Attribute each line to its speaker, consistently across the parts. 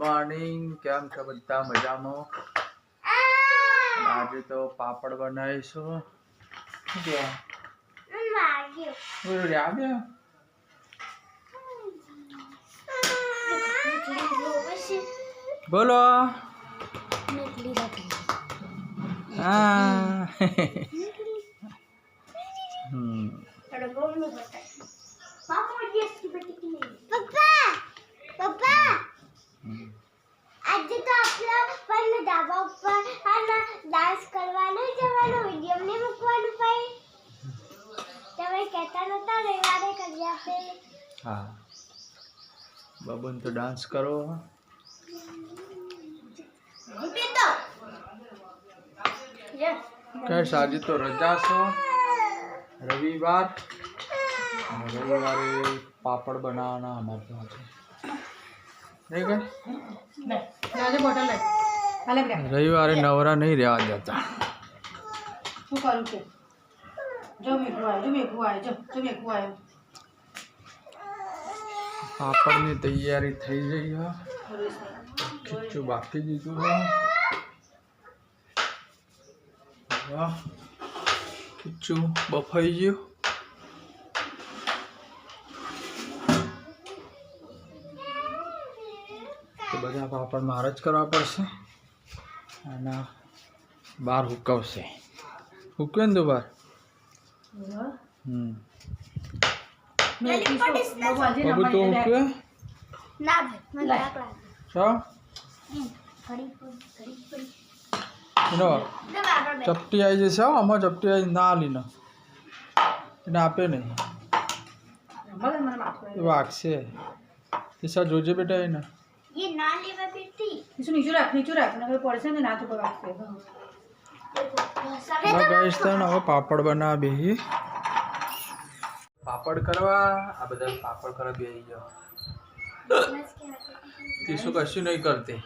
Speaker 1: Morning, કેમ છો બધા? મજામાં? આજે તો પાપડ બનાવીશું. બોલો. હા.
Speaker 2: આજે તો આપણા પણ ધાબા ઉપર ડાન્સ કરવાનો જવાનો વિડિયો ને મૂકવાનું ભાઈ તમે કહેતા નતા રવિવારે કરી આપે.
Speaker 1: હા, બબન તો ડાન્સ કરો. ગાઈસ આજે તો રજા છે, રવિવારે પાપડ બનાવવાના અમારે ત્યાં રવિવારે નવરા નહીં રહેવા દેતા.
Speaker 3: શું કરું કે જો મેઘું આવ્યો.
Speaker 1: પાપડની તૈયારી થઈ ગઈ છે. ખીચું બાકી દીધું છે. ખીચું બફાઈ ગયું. તો બધા પાપડ મારે જ કરવા પડશે અને બહાર હુકવશે. હુકવે ને તો બહાર. બાબુ તો હુકવે
Speaker 2: ના ભાઈ મને લાગ
Speaker 1: છો ચપટી આવી જશે. આમાં ચપટી આવી ના લીને એને આપે નહીં વાગશે. ઈશા જોજે બેટા એને.
Speaker 2: ये ना लेवा बेटी
Speaker 3: નીચું રાખ નકર પડશે ને ના તો પર વાગશે.
Speaker 1: ગાઈસ તો હવે પાપડ બનાવવા બેહી. પાપડ કરવા આ બધા પાપડ કરવા બેહી જાઓ. તીસું કશું નહીં કરતી.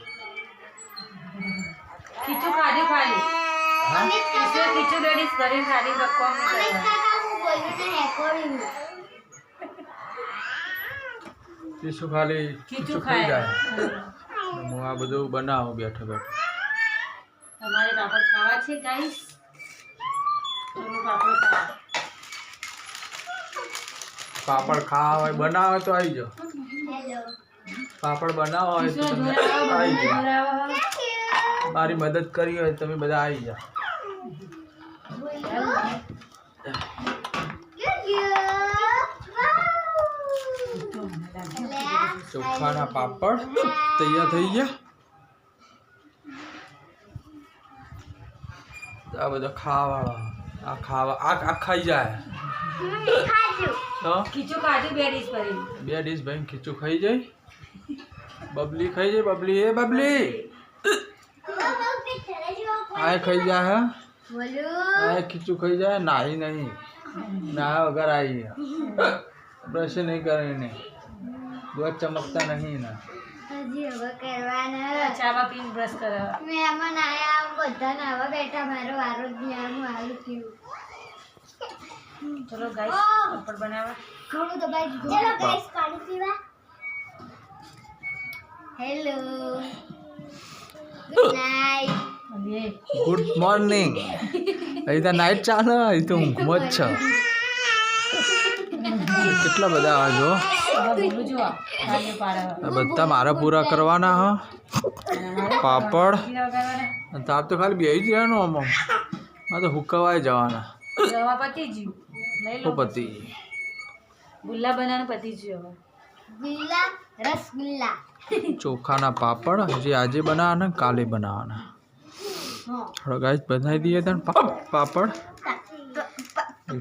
Speaker 3: ખીચું ખાલી ખીચું રેડી કરીને ખાલી રખવા
Speaker 2: અમિત કાકા હું બોલું ને રેકોર્ડિંગ
Speaker 1: તીસું ખાલી ખીચું ખાઈ જાય. હું આ બધું બનાવું બેઠો બેઠો.
Speaker 3: તમારે પાપડ ખાવા છે ગાઈસ? પાપડ
Speaker 1: પાપડ ખાવા હોય બનાવે તો આવી જાઓ.
Speaker 2: હેલો
Speaker 1: પાપડ બનાવવા હોય તો તમે આવી જાઓ. મારી મદદ કરી હોય તમે બધા આવી જાઓ. ચોખાના પાપડ તૈયાર થઈ ગયા. આ બધા ખાવાળા આ ખાઈ જાય.
Speaker 3: ખીચું ખાધું બે ડીશ
Speaker 1: ભાઈ ખીચું ખાઈ જાય. બબલી ખાઈ જાય. બબલી એ બબલી આ ખાઈ જાય. આ ખીચું ખાઈ જાય. નાહી નહીં ના વગર આવી બ્રશ નહીં કરે ને દૂધ ચમકતા નહીં ના.
Speaker 2: હજી હવે કરવાના
Speaker 3: ચાવા પીને બ્રશ કરે.
Speaker 2: મહેમાન આયા બધા નાવા બેઠા મારો વારો જ હું હાલું થયું.
Speaker 3: ચલો ગાઈસ પાપડ બનાવવા.
Speaker 2: ઘણું દબાઈ દીધું. ચલો ગાઈસ પાણી પીવા. Hello good night.
Speaker 1: Good morning. અહીં તો નાઇટ ચાલે. અહીં તો ઊંઘમાં જ છે. કેટલા બધા આવે જો. બધા મારા પૂરા કરવાના હા પાપડ. તાર તો ખાલી બેસી જ રહેવાનું. આમાં આ તો હુકવાઈ જવાના. પતિ
Speaker 3: ગુલ્લા બનાવવાનું પતી ગયું.
Speaker 2: ગુલ્લા રસગુલ્લા
Speaker 1: ચોખાના પાપડ હજી આજે બનાવવાના કાલે બનાવવાના. થોડા ગાઈસ બનાવી દઈએ તને પાપડ.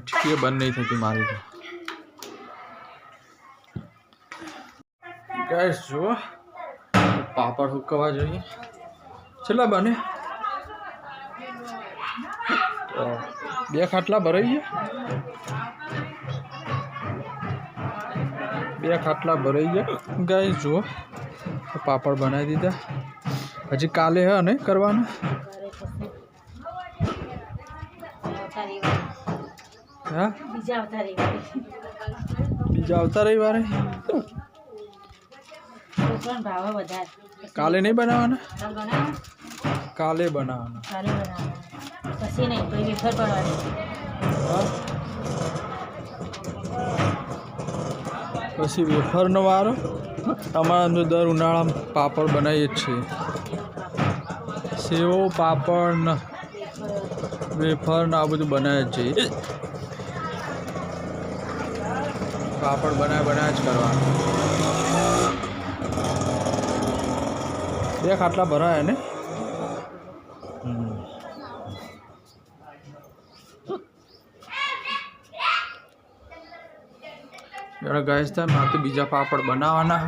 Speaker 1: ઠીક બંધ નહીં થતી મારી તો. ગાઈસ જુઓ પાપડ હુકવા જોઈએ. છેલ્લા બને 2 ખાટલા ભરાઈ ગયા. 2 ખાટલા ભરાઈ ગયા. ગાઈસ જુઓ પાપડ બનાવી દીધા. હજી કાલે હે ને કરવાના. હા બીજા આવતા રવિવારે
Speaker 3: ભાવ વધારે
Speaker 1: કાલે નહીં બનાવવાના?
Speaker 3: કાલ બનાવો.
Speaker 1: કાલે બનાવવાના.
Speaker 3: કાલે બનાવો. પછી નહીં પછી વેફર પડવાની.
Speaker 1: હા? પછી વેફરનો વારો. અમારા અંદર દર ઉનાળામાં પાપડ બનાવીએ જ છીએ. સેવો પાપડ ને વેફર ને આ બધું બનાવીએ જ છીએ. પાપડ બનાવ્યા જ કરવાનું. બે ખાટલા ભરાય ને. ગાઈસ થાય મારે તો બીજા પાપડ બનાવવાના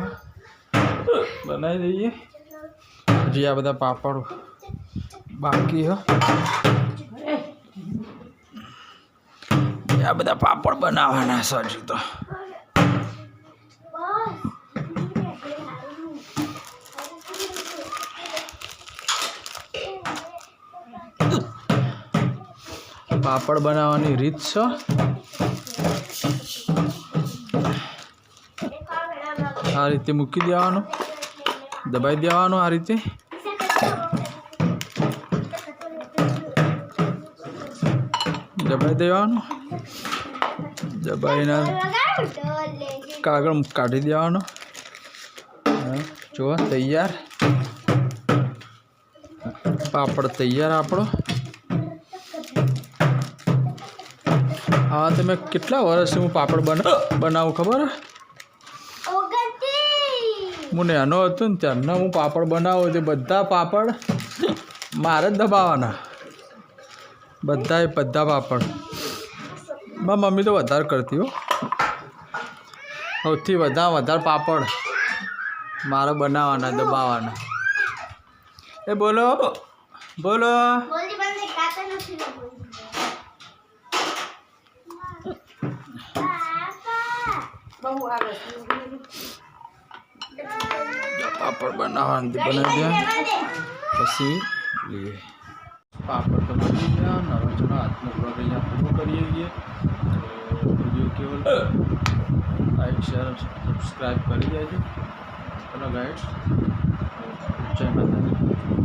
Speaker 1: બનાવી દઈએ. હજી આ બધા પાપડ બાકી હ. આ બધા પાપડ બનાવવાના છે હજી તો. પાપડ બનાવવાની રીત છે. આ રીતે મૂકી દેવાનું, દબાઈ દેવાનું. આ રીતે દબાઈ દેવાનું. દબાઈને કાગળ કાઢી દેવાનો. જો તૈયાર પાપડ તૈયાર આપણો. હા તમે કેટલા વર્ષથી હું પાપડ બનાવું ખબર? હું નાનો હતો ને ત્યારના હું પાપડ બનાવું તે બધા પાપડ મારે જ દબાવવાના. બધા પાપડ મારી મમ્મી તો વધારે કરતી હો. સૌથી વધારે પાપડ મારે બનાવવાના, દબાવવાના. એ બોલો બોલો. પાપડ બનાવવાનું બનાવી દે પછી લઈએ. પાપડ તો બની ગયા. નવા જૂના હાથનો બ્લોગ અહીંયા પૂરો કરીએ છીએ. તો વિડીયો કેવો લાઈક શેર સબસ્ક્રાઈબ કરી દેજો. ચલો ગાઈડ, જય માતાજી.